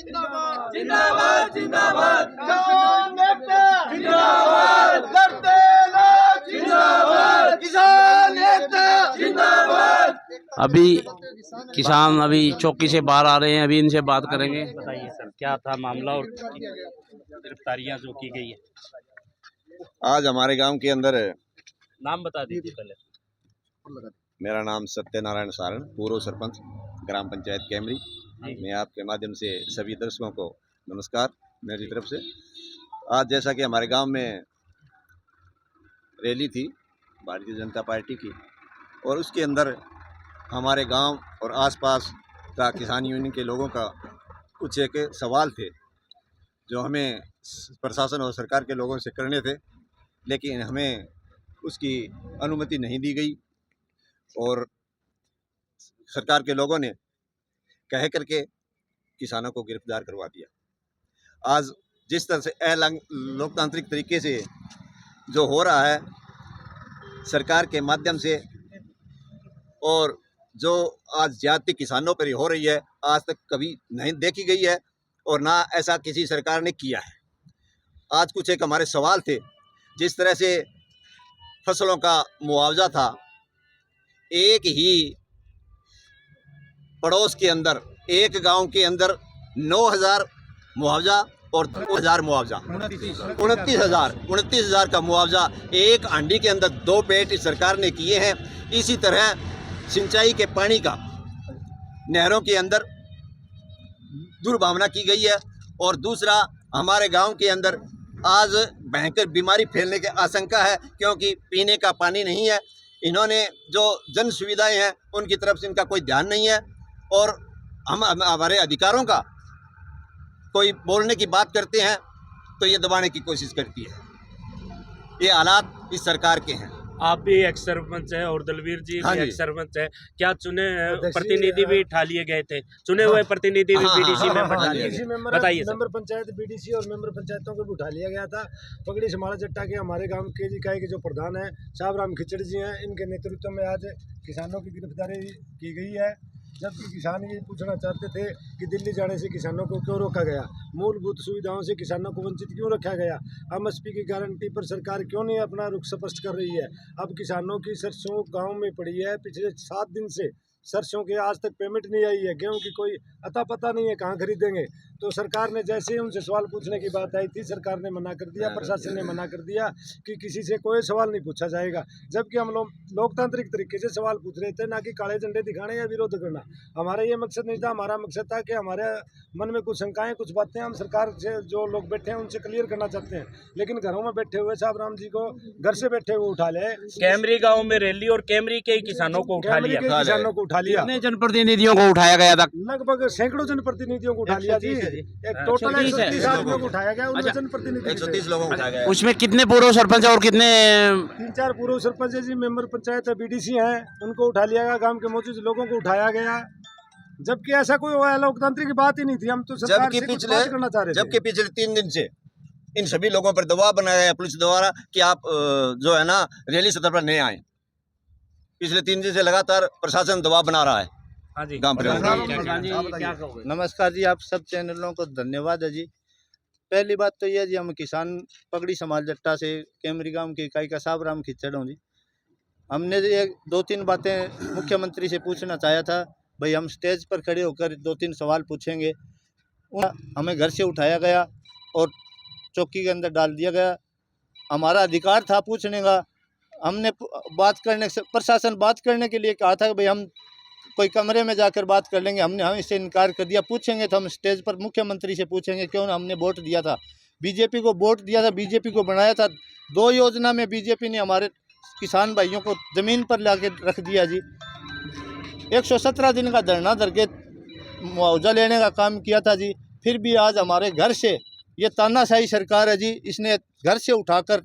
जिंदाबाद जिंदाबाद जिंदाबाद किसान नेता जिंदाबाद लड़ते लोग जिंदाबाद किसान नेता जिंदाबाद। अभी किसान अभी चौकी से बाहर आ रहे हैं, अभी इनसे बात करेंगे। बताइए सर, क्या था मामला और गिरफ्तारियां जो की गई है? आज हमारे गांव के अंदर, नाम बता दीजिए पहले। मेरा नाम सत्यनारायण सारण, पूर्व सरपंच ग्राम पंचायत कैमरी। मैं आपके माध्यम से सभी दर्शकों को नमस्कार मेरी तरफ से। आज जैसा कि हमारे गांव में रैली थी भारतीय जनता पार्टी की, और उसके अंदर हमारे गांव और आसपास का किसान यूनियन के लोगों का कुछ एक सवाल थे जो हमें प्रशासन और सरकार के लोगों से करने थे, लेकिन हमें उसकी अनुमति नहीं दी गई और सरकार के लोगों ने कह करके किसानों को गिरफ्तार करवा दिया। आज जिस तरह से लोकतांत्रिक तरीके से जो हो रहा है सरकार के माध्यम से, और जो आज ज्यादती किसानों पर हो रही है, आज तक कभी नहीं देखी गई है और ना ऐसा किसी सरकार ने किया है। आज कुछ एक हमारे सवाल थे, जिस तरह से फसलों का मुआवजा था, एक ही पड़ोस के अंदर एक गांव के अंदर 9,000 मुआवजा और 2,000 मुआवजा, 29,000 का मुआवजा एक हांडी के अंदर 2 पेट इस सरकार ने किए हैं। इसी तरह सिंचाई के पानी का नहरों के अंदर दुर्भावना की गई है। और दूसरा, हमारे गांव के अंदर आज भयंकर बीमारी फैलने की आशंका है, क्योंकि पीने का पानी नहीं है। इन्होंने जो जन सुविधाएं हैं उनकी तरफ से इनका कोई ध्यान नहीं है, और हम हमारे अधिकारों का कोई बोलने की बात करते हैं तो ये दबाने की कोशिश करती है। ये हालात इस सरकार के हैं। आप भी एक्स सरपंच है और दलवीर जी भी एक्स सरपंच है, क्या चुने प्रतिनिधि भी उठा लिए गए थे? चुने हुए प्रतिनिधि भी बीडीसी में बैठा लिए गए, बताइए। मेंबर पंचायत बीडीसी और मेंबर पंचायतों को भी उठा लिया गया था। पगड़ी समाला जट्टा के हमारे गांव के इकाई के जो प्रधान है साहब राम खिचड़ जी हैं, इनके नेतृत्व में आज किसानों की गिरफ्तारी की गई है। जबकि किसान ये पूछना चाहते थे कि दिल्ली जाने से किसानों को क्यों रोका गया, मूलभूत सुविधाओं से किसानों को वंचित क्यों रखा गया, एमएसपी की गारंटी पर सरकार क्यों नहीं अपना रुख स्पष्ट कर रही है। अब किसानों की सरसों गांव में पड़ी है, पिछले 7 दिन से सरसों के आज तक पेमेंट नहीं आई है। गेहूं की कोई अता पता नहीं है कहाँ खरीदेंगे। तो सरकार ने जैसे ही उनसे सवाल पूछने की बात आई थी, सरकार ने मना कर दिया, प्रशासन ने मना कर दिया कि किसी से कोई सवाल नहीं पूछा जाएगा। जबकि हम लोग लोकतांत्रिक तरीके से सवाल पूछ रहे थे, ना कि काले झंडे दिखाने या विरोध करना। हमारा ये मकसद नहीं था। हमारा मकसद था कि हमारे मन में कुछ शंकाएं, कुछ बातें हम सरकार से जो लोग बैठे हैं उनसे क्लियर करना चाहते हैं। लेकिन घरों में बैठे हुए साहब राम जी को घर से बैठे हुए उठा ले। कैमरी गाँव में रैली और कैमरी के किसानों को उठा लिया। किसानों को उठा लिया। कितने जनप्रतिनिधियों को उठाया गया था? लगभग सैकड़ों जनप्रतिनिधियों को उठा लिया जी। एक टोटल 130 आदमियों को उठाया गया। उनमें जनप्रतिनिधि 130 लोगों को उठाया गया। उसमें कितने पूर्व सरपंच और कितने 3-4 पूर्व सरपंच जी, मेंबर पंचायत बीडीसी हैं, उनको उठा लिया गया। गांव के मौजूद लोगों को उठाया गया, जबकि ऐसा कोई लोकतांत्रिक बात ही नहीं थी। हम तो सरकार से कुछ बात करना चाह रहे थे। जबकि पिछले 3 दिन से इन सभी लोगों पर दबाव बनाया गया पुलिस द्वारा कि आप जो है ना रैली सतह पर नहीं आए। पिछले 3 दिन से लगातार प्रशासन दबाव बना रहा है। हाँ जी, नमस्कार जी, आप सब चैनलों को धन्यवाद है जी। पहली बात तो यह जी, हम किसान पगड़ी समाल जट्टा से कैमरी गांव की इकाई का साहब राम खिचड़ हूँ जी। हमने ये 2-3 बातें मुख्यमंत्री से पूछना चाहा था। भाई हम स्टेज पर खड़े होकर 2-3 सवाल पूछेंगे। हमें घर से उठाया गया और चौकी के अंदर डाल दिया गया। हमारा अधिकार था पूछने का। हमने बात करने से प्रशासन बात करने के लिए कहा था कि भाई हम कोई कमरे में जाकर बात कर लेंगे। हमने इससे इनकार कर दिया। पूछेंगे तो हम स्टेज पर मुख्यमंत्री से पूछेंगे। क्यों? हमने वोट दिया था, बीजेपी को वोट दिया था, बीजेपी को बनाया था। 2 योजना में बीजेपी ने हमारे किसान भाइयों को ज़मीन पर लाके रख दिया जी। 117 दिन का धरना धर के मुआवजा लेने का काम किया था जी। फिर भी आज हमारे घर से ये तानाशाही सरकार है जी, इसने घर से उठाकर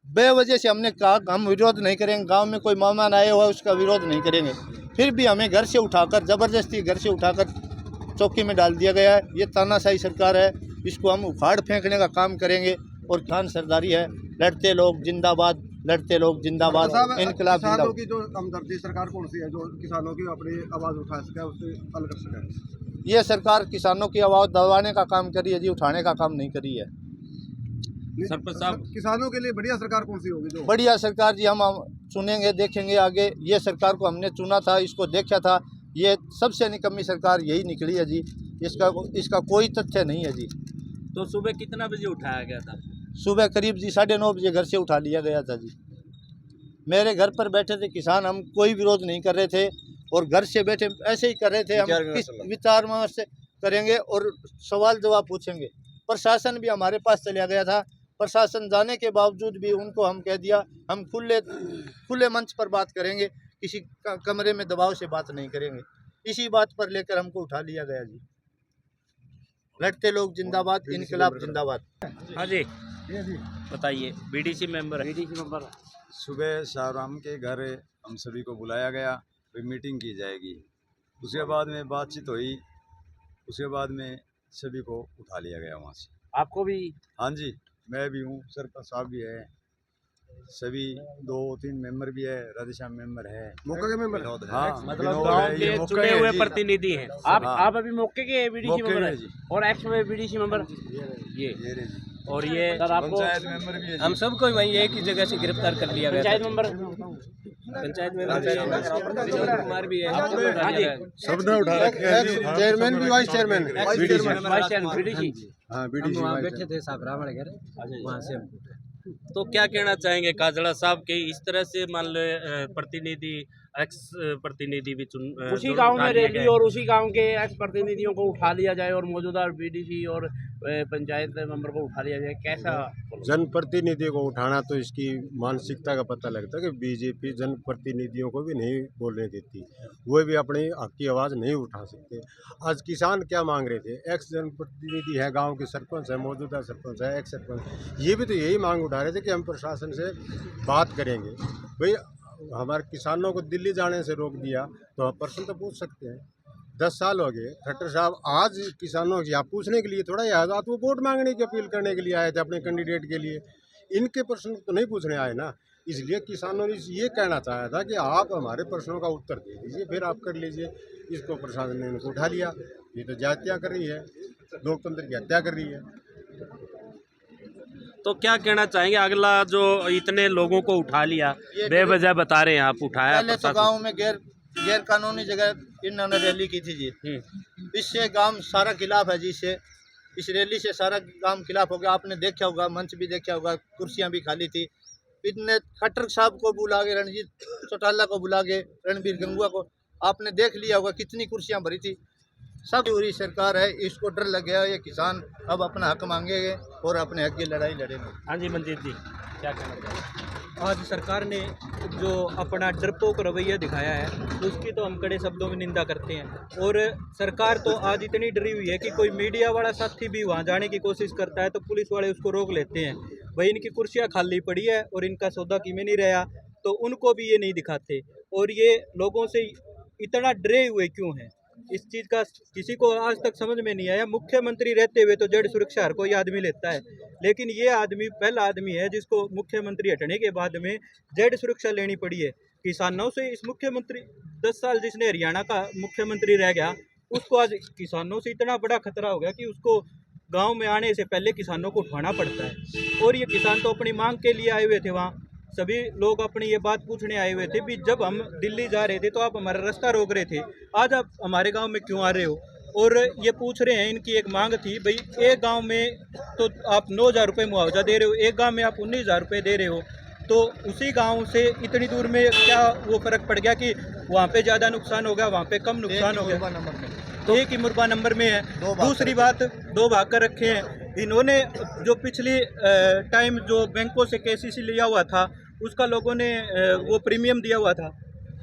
बेवजह से हमने कहा हम विरोध नहीं करेंगे, गांव में कोई मेहमान आए हुआ है उसका विरोध नहीं करेंगे। फिर भी हमें घर से उठाकर ज़बरदस्ती घर से उठाकर चौकी में डाल दिया गया है। ये तानाशाही सरकार है, इसको हम उखाड़ फेंकने का काम करेंगे। और खान सरदारी है, लड़ते लोग जिंदाबाद, लड़ते लोग जिंदाबाद, इनकलाब जिंदाबाद। की जो हमदर्दी सरकार कौन सी है जो किसानों की अपनी आवाज़ उठा सके, उससे अलग कर सके? ये सरकार किसानों की आवाज़ दबाने का काम करी है जी, उठाने का काम नहीं करी है। सरपंच साहब, किसानों के लिए बढ़िया सरकार कौन सी होगी जो बढ़िया सरकार जी हम चुनेंगे, देखेंगे आगे। ये सरकार को हमने चुना था, इसको देखा था, ये सबसे निकम्मी सरकार यही निकली है जी। इसका कोई तथ्य नहीं है जी। तो सुबह कितना बजे उठाया गया था? सुबह करीब जी 9:30 बजे घर से उठा लिया गया था जी। मेरे घर पर बैठे थे किसान, हम कोई विरोध नहीं कर रहे थे और घर से बैठे ऐसे ही कर रहे थे। हम किस विचार विमर्श करेंगे और सवाल जवाब पूछेंगे। प्रशासन भी हमारे पास चला गया था, प्रशासन जाने के बावजूद भी उनको हम कह दिया हम खुले मंच पर बात करेंगे, किसी कमरे में दबाव से बात नहीं करेंगे। इसी बात पर लेकर हमको उठा लिया गया जी। लड़ते लोग जिंदाबाद, इनकलाब जिंदाबाद। हाँ जी, बताइए। बीडीसी मेंबर है। सुबह शाहराम के घर हम सभी को बुलाया गया, फिर मीटिंग की जाएगी। उसके बाद में बातचीत हुई, उसके बाद में सभी को उठा लिया गया वहाँ से। आपको भी? हाँ जी, मैं भी हूँ, सरपंच साहब भी है, सभी 2-3 मेंबर भी है, राधेश्याम मेंबर है, मौका के मेंबर। हाँ, मतलब विनोद गांव है, ये के मौका चुने है हुए जी। प्रतिनिधि हैं। आप अभी मौके के बीडीसी मौके मेंबर में हैं जी। और एक्स में बीडीसी मेंबर ये ये रहे जी। और ये सर आपको पंचायत मेंबर भी है हम जी। सबको वहीं एक ही जगह से गिरफ्तार कर लिया गया। पंचायत मेंबर पंचायत में विनोद कुमार भी है। हाँ जी, सबने उठा रखे हैं जी। चेयरमैन भी, vice chairman, vice chairman BDC. हाँ हम वहाँ बैठे थे साहब रावण घर, वहाँ से हम तो क्या कहना चाहेंगे काजड़ा साहब के इस तरह से मान लो प्रतिनिधि एक्स प्रतिनिधि भी उसी गांव में रैली और उसी गांव के एक्स प्रतिनिधियों को उठा लिया जाए और मौजूदा बीडीसी और पंचायत मेंबर को उठा लिया जाए, कैसा? जनप्रतिनिधि को उठाना तो इसकी मानसिकता का पता लगता है कि बीजेपी जनप्रतिनिधियों को भी नहीं बोलने देती, वो भी अपनी हक की आवाज़ नहीं उठा सकते। आज किसान क्या मांग रहे थे? एक्स जनप्रतिनिधि है, गांव के सरपंच है, मौजूदा सरपंच है, एक्स सरपंच, ये भी तो यही मांग उठा रहे थे कि हम प्रशासन से बात करेंगे। भाई हमारे किसानों को दिल्ली जाने से रोक दिया तो आप प्रश्न तो पूछ सकते हैं। 10 साल हो गए, खट्टर साहब आज किसानों की आप पूछने के लिए थोड़ा याद आप वो वोट मांगने की अपील करने के लिए आए थे अपने कैंडिडेट के लिए, इनके प्रश्न तो नहीं पूछने आए ना। इसलिए किसानों ने ये कहना चाहा था कि आप हमारे प्रश्नों का उत्तर दे दीजिए, फिर आप कर लीजिए। इसको प्रशासन ने इनको उठा लिया। ये तो जातियाँ कर रही है, लोकतंत्र की हत्या कर रही है। तो क्या कहना चाहेंगे? अगला जो इतने लोगों को उठा लिया, बेवजह बता रहे हैं आप, उठाया पहले तो गाँव में गैर कानूनी जगह इन्होंने रैली की थी जी। इससे गांव सारा खिलाफ है जी। इस रैली से सारा गांव खिलाफ हो गया। आपने देखा होगा, मंच भी देखा होगा, कुर्सियां भी खाली थी। इतने खट्टर साहब को बुला के, रणजीत चौटाला को बुला के, रणबीर गंगुआ को आपने देख लिया होगा कितनी कुर्सियां भरी थी। सब पूरी सरकार है, इसको डर लग गया। ये किसान अब अपना हक मांगेंगे और अपने हक की लड़ाई लड़ेंगे। हाँ जी, मंजीत जी क्या कहना चाहिए? आज सरकार ने जो अपना डरपोक रवैया दिखाया है उसकी तो हम कड़े शब्दों में निंदा करते हैं। और सरकार तो आज इतनी डरी हुई है कि कोई मीडिया वाला साथी भी वहाँ जाने की कोशिश करता है तो पुलिस वाले उसको रोक लेते हैं। भाई इनकी कुर्सियाँ खाली पड़ी है और इनका सौदा कीमे नहीं रहा तो उनको भी ये नहीं दिखाते। और ये लोगों से इतना डरे हुए क्यों हैं, इस चीज़ का किसी को आज तक समझ में नहीं आया। मुख्यमंत्री रहते हुए तो जड़ सुरक्षा हर कोई आदमी लेता है, लेकिन ये आदमी पहला आदमी है जिसको मुख्यमंत्री हटने के बाद में जड़ सुरक्षा लेनी पड़ी है। किसानों से इस मुख्यमंत्री 10 साल जिसने हरियाणा का मुख्यमंत्री रह गया, उसको आज किसानों से इतना बड़ा खतरा हो गया कि उसको गाँव में आने से पहले किसानों को उठाना पड़ता है। और ये किसान तो अपनी मांग के लिए आए हुए थे, वहाँ सभी लोग अपनी ये बात पूछने आए हुए थे भी जब हम दिल्ली जा रहे थे तो आप हमारा रास्ता रोक रहे थे, आज आप हमारे गांव में क्यों आ रहे हो? और ये पूछ रहे हैं, इनकी एक मांग थी भाई एक गांव में तो आप 9,000 रुपये मुआवजा दे रहे हो, एक गांव में आप 19,000 रुपये दे रहे हो, तो उसी गांव से इतनी दूर में क्या वो फ़र्क पड़ गया कि वहाँ पे ज़्यादा नुकसान हो गया, वहाँ पे कम नुकसान हो गया? तो एक ही मुरबा नंबर में है। दूसरी बात, 2 भाग कर रखे हैं इन्होंने। जो पिछली टाइम जो बैंकों से केसीसी लिया हुआ था उसका लोगों ने वो प्रीमियम दिया हुआ था,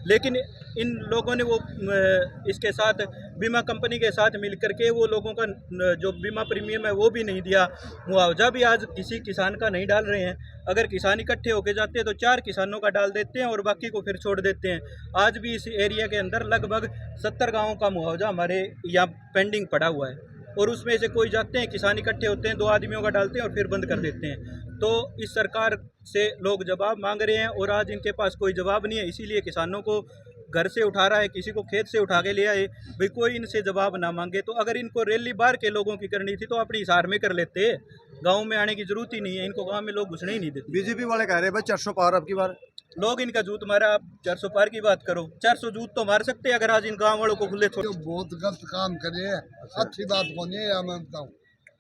लेकिन इन लोगों ने वो इसके साथ बीमा कंपनी के साथ मिल करके वो लोगों का जो बीमा प्रीमियम है वो भी नहीं दिया। मुआवजा भी आज किसी किसान का नहीं डाल रहे हैं। अगर किसान इकट्ठे होके जाते हैं तो 4 किसानों का डाल देते हैं और बाकी को फिर छोड़ देते हैं। आज भी इस एरिया के अंदर लगभग 70 गाँवों का मुआवजा हमारे यहाँ पेंडिंग पड़ा हुआ है और उसमें से कोई जाते हैं, किसान इकट्ठे होते हैं, 2 आदमियों का डालते हैं और फिर बंद कर देते हैं। तो इस सरकार से लोग जवाब मांग रहे हैं और आज इनके पास कोई जवाब नहीं है, इसीलिए किसानों को घर से उठा रहा है, किसी को खेत से उठा के ले आए, भाई कोई इनसे जवाब ना मांगे। तो अगर इनको रैली बाहर के लोगों की करनी थी तो अपनी हिसार में कर लेते, गाँव में आने की जरूरत ही नहीं है, इनको गाँव में लोग घुसने ही नहीं देते। बीजेपी वाले कह रहे हैं भाई 400 पार अब की बार। लोग इनका जूत मारा, आप 400 पार की बात करो, 400 जूत तो मार सकते हैं अगर आज इन गाँव वालों को खुले छोड़। बहुत गलत काम करे, अच्छी बात को नहीं है। मैं बताऊँ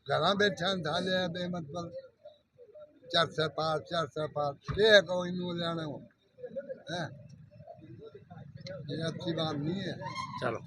घर बैठे था ले बेमतलब 400 पार के को इन लेने हो, ये अच्छी बात नहीं है। चलो।